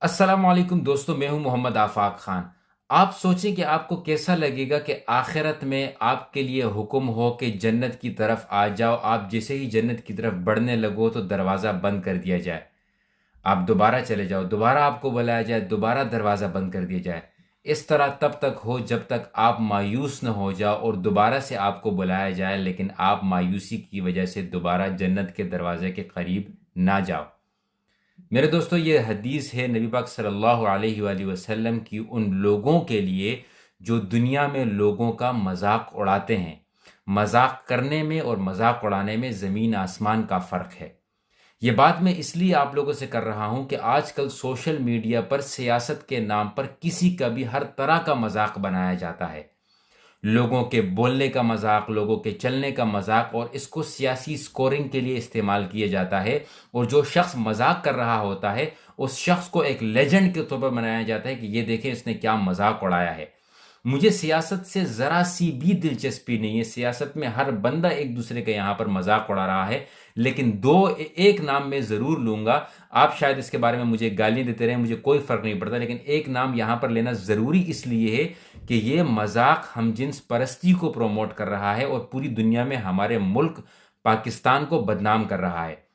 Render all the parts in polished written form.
अस्सलाम वालेकुम दोस्तों, मैं हूं मोहम्मद आफाक खान। आप सोचें कि आपको कैसा लगेगा कि आखिरत में आपके लिए हुक्म हो कि जन्नत की तरफ आ जाओ। आप जैसे ही जन्नत की तरफ बढ़ने लगो तो दरवाज़ा बंद कर दिया जाए। आप दोबारा चले जाओ, दोबारा आपको बुलाया जाए, दोबारा दरवाज़ा बंद कर दिया जाए। इस तरह तब तक हो जब तक आप मायूस न हो जाओ और दोबारा से आपको बुलाया जाए, लेकिन आप मायूसी की वजह से दोबारा जन्नत के दरवाजे के करीब ना जाओ। मेरे दोस्तों, ये हदीस है नबी पाक सल्लल्लाहु अलैहि वसल्लम की उन लोगों के लिए जो दुनिया में लोगों का मजाक उड़ाते हैं। मजाक करने में और मजाक उड़ाने में ज़मीन आसमान का फ़र्क है। ये बात मैं इसलिए आप लोगों से कर रहा हूं कि आजकल सोशल मीडिया पर सियासत के नाम पर किसी का भी हर तरह का मजाक बनाया जाता है। लोगों के बोलने का मजाक, लोगों के चलने का मजाक, और इसको सियासी स्कोरिंग के लिए इस्तेमाल किया जाता है। और जो शख्स मजाक कर रहा होता है उस शख्स को एक लेजेंड के तौर पर बनाया जाता है कि ये देखें इसने क्या मजाक उड़ाया है। मुझे सियासत से ज़रा सी भी दिलचस्पी नहीं है। सियासत में हर बंदा एक दूसरे के यहाँ पर मजाक उड़ा रहा है, लेकिन एक नाम मैं ज़रूर लूँगा। आप शायद इसके बारे में मुझे गाली देते रहें, मुझे कोई फ़र्क नहीं पड़ता, लेकिन एक नाम यहाँ पर लेना ज़रूरी इसलिए है कि ये मजाक हम जिन्स परस्ती को प्रोमोट कर रहा है और पूरी दुनिया में हमारे मुल्क पाकिस्तान को बदनाम कर रहा है।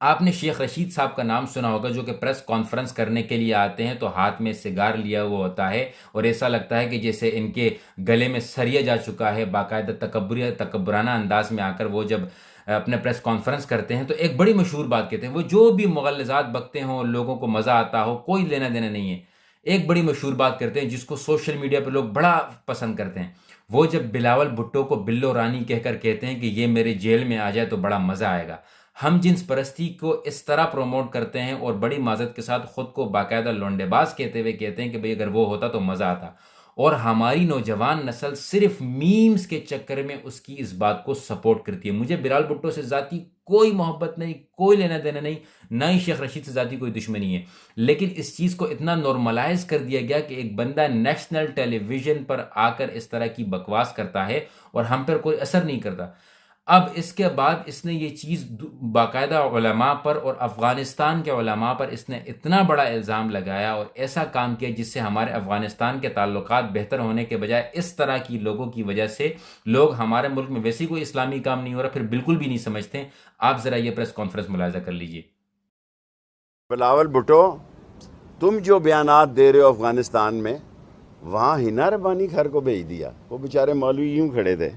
आपने शेख रशीद साहब का नाम सुना होगा, जो कि प्रेस कॉन्फ्रेंस करने के लिए आते हैं तो हाथ में सिगार लिया हुआ होता है और ऐसा लगता है कि जैसे इनके गले में सरिया जा चुका है। बाकायदा तकब्बुराना अंदाज में आकर वो जब अपने प्रेस कॉन्फ्रेंस करते हैं तो एक बड़ी मशहूर बात कहते हैं। वो जो भी मुगल्लज़ात बकते हों, लोगों को मज़ा आता हो, कोई लेना देना नहीं है। एक बड़ी मशहूर बात करते हैं जिसको सोशल मीडिया पर लोग बड़ा पसंद करते हैं। वो जब बिलावल भुट्टो को बिल्लो रानी कहकर कहते हैं कि ये मेरे जेल में आ जाए तो बड़ा मज़ा आएगा। हम जिन्स परस्ती को इस तरह प्रमोट करते हैं और बड़ी माजत के साथ खुद को बाकायदा लौंडेबाज कहते हुए कहते हैं कि भाई अगर वो होता तो मज़ा आता। और हमारी नौजवान नस्ल सिर्फ मीम्स के चक्कर में उसकी इस बात को सपोर्ट करती है। मुझे बिलाल भुट्टो से ज़ाती कोई मोहब्बत नहीं, कोई लेना देना नहीं, ना ही शेख रशीद से ज़ाती कोई दुश्मनी है। लेकिन इस चीज़ को इतना नॉर्मलाइज कर दिया गया कि एक बंदा नेशनल टेलीविज़न पर आकर इस तरह की बकवास करता है और हम पर कोई असर नहीं करता। अब इसके बाद इसने ये चीज़ बाकायदा उलमा पर और अफ़गानिस्तान के उलमा पर इसने इतना बड़ा इल्ज़ाम लगाया और ऐसा काम किया जिससे हमारे अफ़गानिस्तान के ताल्लुकात बेहतर होने के बजाय इस तरह की लोगों की वजह से लोग हमारे मुल्क में वैसे ही कोई इस्लामी काम नहीं हो रहा, फिर बिल्कुल भी नहीं समझते। आप ज़रा ये प्रेस कॉन्फ्रेंस मुलाहिज़ा कर लीजिए। बिलावल भुट्टो, तुम जो बयानात दे रहे हो अफगानिस्तान में, वहाँ हिना रब्बानी घर को भेज दिया। वो बेचारे मौलवी यूं खड़े थे,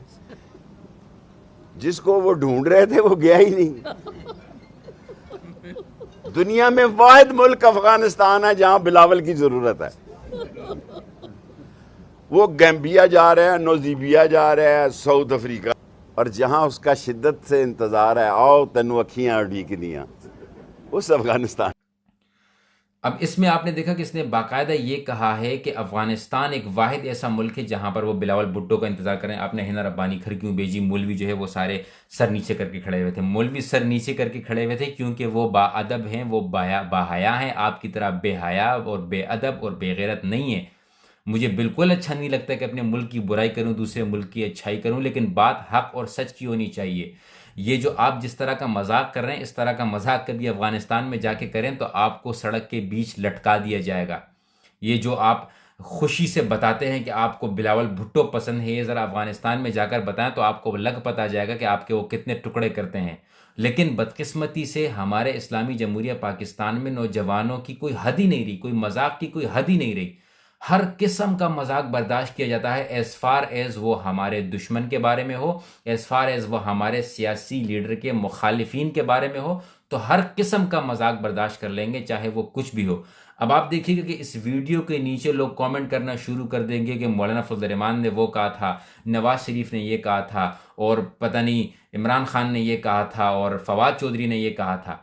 जिसको वो ढूंढ रहे थे वो गया ही नहीं। दुनिया में वाहिद मुल्क अफगानिस्तान है जहां बिलावल की जरूरत है। वो गैम्बिया जा रहे हैं, नोजीबिया जा रहे हैं, साउथ अफ्रीका, और जहां उसका शिद्दत से इंतजार है, आओ तेनू अखियां उड़ीक दियां, उस अफगानिस्तान। अब इसमें आपने देखा कि इसने बाकायदा ये कहा है कि अफगानिस्तान एक वाहिद ऐसा मुल्क है जहां पर वो बिलावल भुट्टो का इंतजार करें। आपने हिना रब्बानी घर क्यों भेजी, मौलवी जो है वो सारे सर नीचे करके खड़े हुए थे। मौलवी सर नीचे करके खड़े हुए थे क्योंकि वो बाअदब हैं, वो बाहया हैं, आपकी तरह बेहया और बेअदब और बेगैरत नहीं है। मुझे बिल्कुल अच्छा नहीं लगता कि अपने मुल्क की बुराई करूं, दूसरे मुल्क की अच्छाई करूं, लेकिन बात हक और सच की होनी चाहिए। ये जो आप जिस तरह का मजाक कर रहे हैं, इस तरह का मजाक कभी अफगानिस्तान में जाके करें तो आपको सड़क के बीच लटका दिया जाएगा। ये जो आप खुशी से बताते हैं कि आपको बिलावल भुट्टो पसंद है, ये ज़रा अफगानिस्तान में जाकर बताएं तो आपको लग पता जाएगा कि आपके वो कितने टुकड़े करते हैं। लेकिन बदकिस्मती से हमारे इस्लामी जमहूरिया पाकिस्तान में नौजवानों की कोई हद ही नहीं रही, कोई मजाक की कोई हद ही नहीं रही। हर किस्म का मजाक बर्दाश्त किया जाता है, एज़ फार एज़ वो हमारे दुश्मन के बारे में हो, एज़ फार एज़ वो हमारे सियासी लीडर के मुखालिफिन के बारे में हो, तो हर किस्म का मजाक बर्दाश्त कर लेंगे, चाहे वो कुछ भी हो। अब आप देखिएगा कि इस वीडियो के नीचे लोग कमेंट करना शुरू कर देंगे कि मौलाना फजल रहमान ने वो कहा था, नवाज शरीफ ने ये कहा था, और पता नहीं इमरान खान ने ये कहा था, और फवाद चौधरी ने ये कहा था।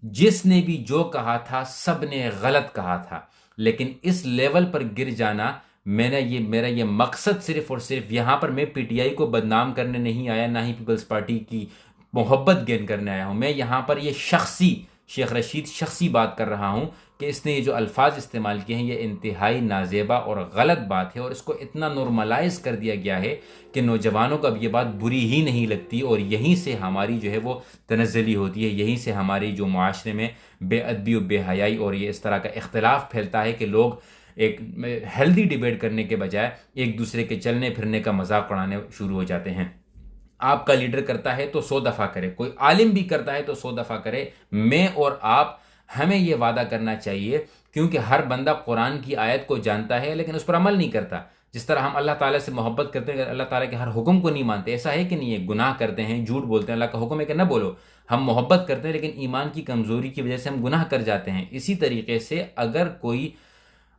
जिसने भी जो कहा था सब ने गलत कहा था, लेकिन इस लेवल पर गिर जाना, मेरा ये मकसद सिर्फ और सिर्फ यहाँ पर मैं पीटीआई को बदनाम करने नहीं आया, ना ही पीपल्स पार्टी की मोहब्बत गेन करने आया हूँ। मैं यहाँ पर ये शख्सी शेख रशीद शख्सी बात कर रहा हूँ कि इसने ये जो अल्फाज इस्तेमाल किए हैं ये इंतहाई नाजेबा और गलत बात है, और इसको इतना नॉर्मलाइज कर दिया गया है कि नौजवानों को अब ये बात बुरी ही नहीं लगती, और यहीं से हमारी जो है वो तनज़्ज़ुली होती है, यहीं से हमारी जो मुआशरे में बेअदबी और बेहयाई और ये इस तरह का इख्तलाफ फैलता है कि लोग एक हेल्दी डिबेट करने के बजाय एक दूसरे के चलने फिरने का मजाक उड़ाने शुरू हो जाते हैं। आपका लीडर करता है तो 100 दफ़ा करे, कोई आलिम भी करता है तो 100 दफ़ा करे। मैं और आप, हमें यह वादा करना चाहिए, क्योंकि हर बंदा कुरान की आयत को जानता है लेकिन उस पर अमल नहीं करता। जिस तरह हम अल्लाह ताला से मोहब्बत करते हैं, अल्लाह ताला के हर हुक्म को नहीं मानते, ऐसा है कि नहीं है? गुनाह करते हैं, झूठ बोलते हैं, अल्लाह का हुक्म है कि न बोलो। हम मोहब्बत करते हैं लेकिन ईमान की कमज़ोरी की वजह से हम गुनाह कर जाते हैं। इसी तरीके से अगर कोई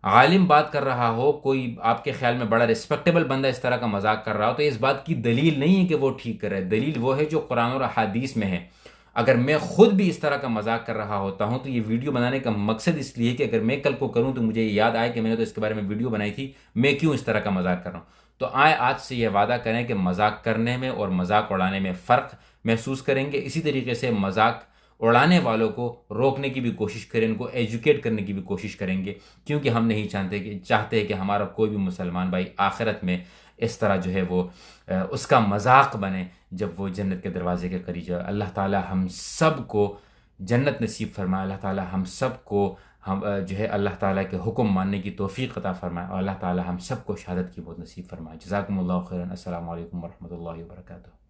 आलिम बात कर रहा हो, कोई आपके ख्याल में बड़ा रिस्पेक्टेबल बंदा इस तरह का मजाक कर रहा हो, तो इस बात की दलील नहीं है कि वो ठीक कर रहा है। दलील वो है जो कुरान और हदीस में है। अगर मैं खुद भी इस तरह का मजाक कर रहा होता हूं तो ये वीडियो बनाने का मकसद इसलिए कि अगर मैं कल को करूं तो मुझे याद आए कि मैंने तो इसके बारे में वीडियो बनाई थी, मैं क्यों इस तरह का मजाक कर रहा हूं। तो आए आज से यह वादा करें कि मजाक करने में और मजाक उड़ाने में फ़र्क महसूस करेंगे। इसी तरीके से मजाक उड़ाने वालों को रोकने की भी कोशिश करें, इनको एजुकेट करने की भी कोशिश करेंगे, क्योंकि हम नहीं चाहते हैं कि हमारा कोई भी मुसलमान भाई आखिरत में इस तरह जो है वो उसका मजाक बने जब वो जन्नत के दरवाजे के करीब जाए। अल्लाह ताला हम सब को जन्नत नसीब फरमाए। अल्लाह ताला हम सब को हम जो है अल्लाह ताला के हुक्म मानने की तौफीक अता फरमाए, और अल्लाह ताला हम सब को शहादत की बहुत नसीब फरमाए। जज़ाकुमुल्लाहु खैरन। अस्सलामु अलैकुम वरहमतुल्लाहि वबरकातुहू।